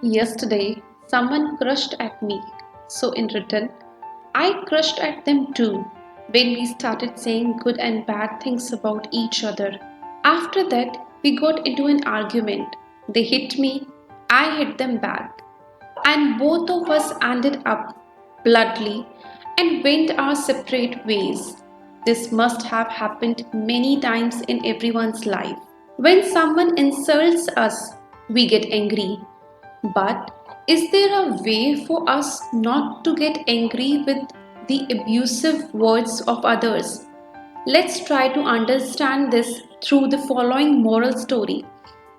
Yesterday, someone crushed at me. So, in return, I crushed at them too when we started saying good and bad things about each other. After that, we got into an argument. They hit me, I hit them back, and both of us ended up bloodily and went our separate ways. This must have happened many times in everyone's life. When someone insults us, we get angry. But is there a way for us not to get angry with the abusive words of others? Let's try to understand this through the following moral story.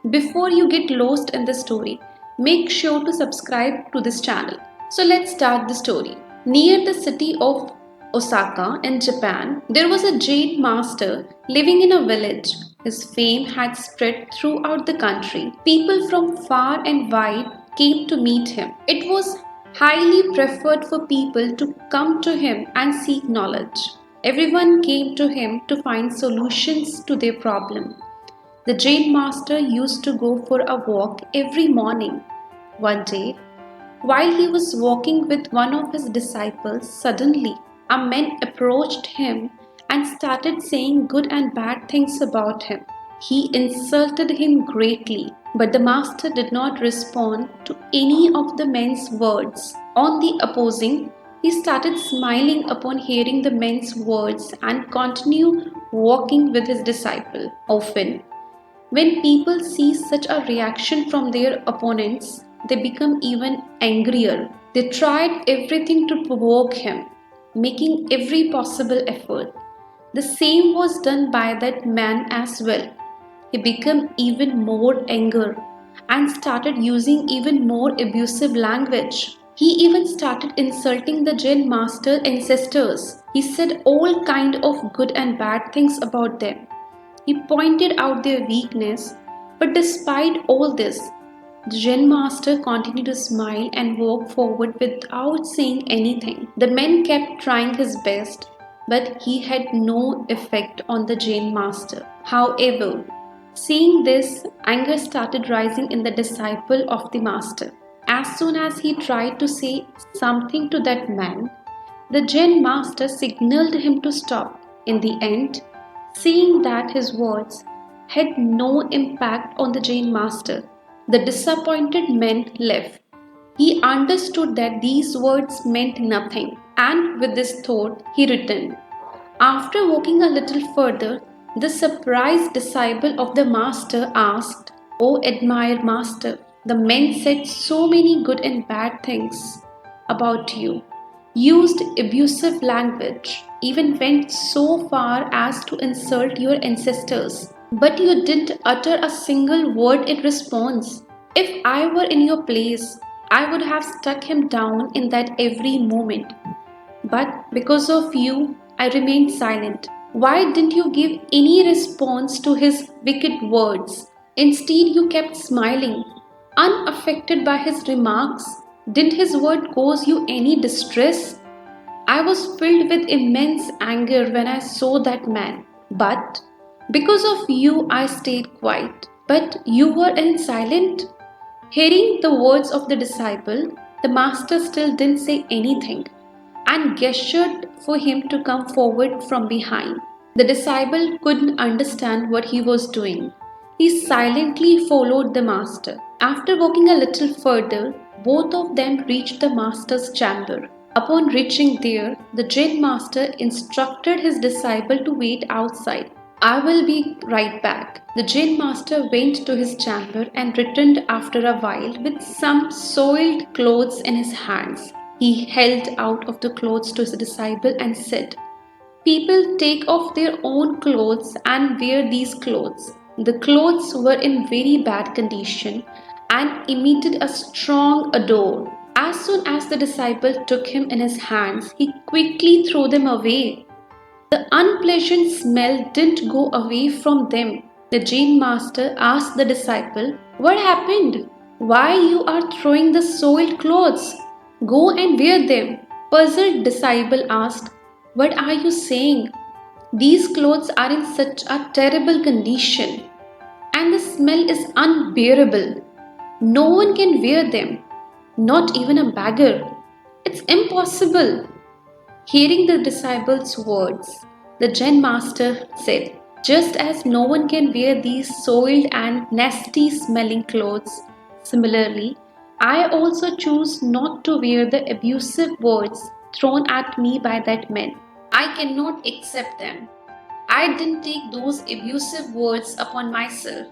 Before you get lost in the story, make sure to subscribe to this channel. So let's start the story. Near the city of Osaka in Japan, there was a Jain master living in a village. His fame had spread throughout the country. People from far and wide came to meet him. It was highly preferred for people to come to him and seek knowledge. Everyone came to him to find solutions to their problem. The Jain master used to go for a walk every morning. One day, while he was walking with one of his disciples, suddenly a man approached him and started saying good and bad things about him. He insulted him greatly, but the master did not respond to any of the men's words. On the opposing, he started smiling upon hearing the men's words and continued walking with his disciple. Often, when people see such a reaction from their opponents, they become even angrier. They tried everything to provoke him, making every possible effort. The same was done by that man as well. He became even more angry and started using even more abusive language. He even started insulting the Jain master ancestors. He said all kind of good and bad things about them. He pointed out their weakness, but despite all this, the Zen master continued to smile and walk forward without saying anything. The man kept trying his best, but he had no effect on the Jain master. However, seeing this, anger started rising in the disciple of the master. As soon as he tried to say something to that man, the Jain master signaled him to stop. In the end, seeing that his words had no impact on the Jain master, the disappointed man left. He understood that these words meant nothing, and with this thought, he returned. After walking a little further, the surprised disciple of the master asked, "O admired master, the men said so many good and bad things about you, used abusive language, even went so far as to insult your ancestors. But you didn't utter a single word in response. If I were in your place, I would have struck him down in that every moment. But because of you, I remained silent. Why didn't you give any response to his wicked words? Instead, you kept smiling, unaffected by his remarks. Didn't his word cause you any distress? I was filled with immense anger when I saw that man. But because of you, I stayed quiet. But you were silent." Hearing the words of the disciple, the master still didn't say anything and gestured for him to come forward from behind. The disciple couldn't understand what he was doing. He silently followed the master. After walking a little further, both of them reached the master's chamber. Upon reaching there, the Jain master instructed his disciple to wait outside. "I will be right back." The Jain master went to his chamber and returned after a while with some soiled clothes in his hands. He held out of the clothes to his disciple and said, "People take off their own clothes and wear these clothes." The clothes were in very bad condition and emitted a strong odor. As soon as the disciple took him in his hands, he quickly threw them away. The unpleasant smell didn't go away from them. The Jain master asked the disciple, "What happened? Why you are throwing the soiled clothes? Go and wear them." Puzzled disciple asked, "What are you saying? These clothes are in such a terrible condition, and the smell is unbearable." No one can wear them, not even a beggar. It's impossible. Hearing the disciples' words, the Zen master said, just as no one can wear these soiled and nasty smelling clothes, similarly, I also choose not to wear the abusive words thrown at me by that man. I cannot accept them. I didn't take those abusive words upon myself.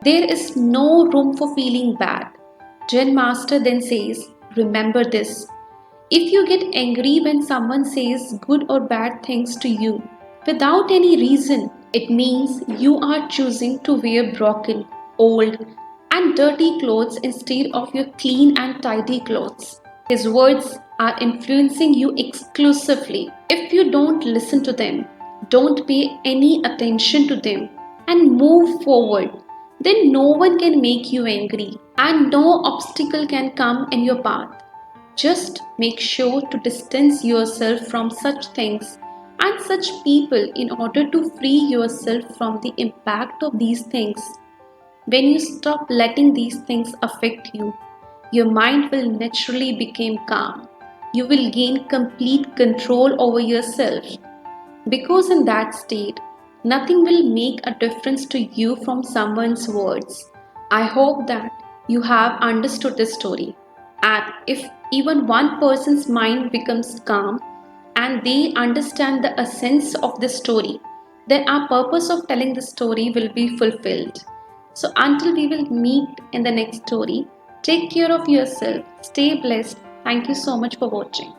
There is no room for feeling bad. Zen Master then says, remember this. If you get angry when someone says good or bad things to you without any reason, it means you are choosing to wear broken, old, and dirty clothes instead of your clean and tidy clothes. His words are influencing you exclusively. If you don't listen to them, don't pay any attention to them, and move forward, then no one can make you angry and no obstacle can come in your path. Just make sure to distance yourself from such things and such people in order to free yourself from the impact of these things. When you stop letting these things affect you, your mind will naturally become calm. You will gain complete control over yourself because in that state, nothing will make a difference to you from someone's words. I hope that you have understood this story. And if even one person's mind becomes calm and they understand the essence of the story, then our purpose of telling the story will be fulfilled. So until we will meet in the next story, take care of yourself, stay blessed. Thank you so much for watching.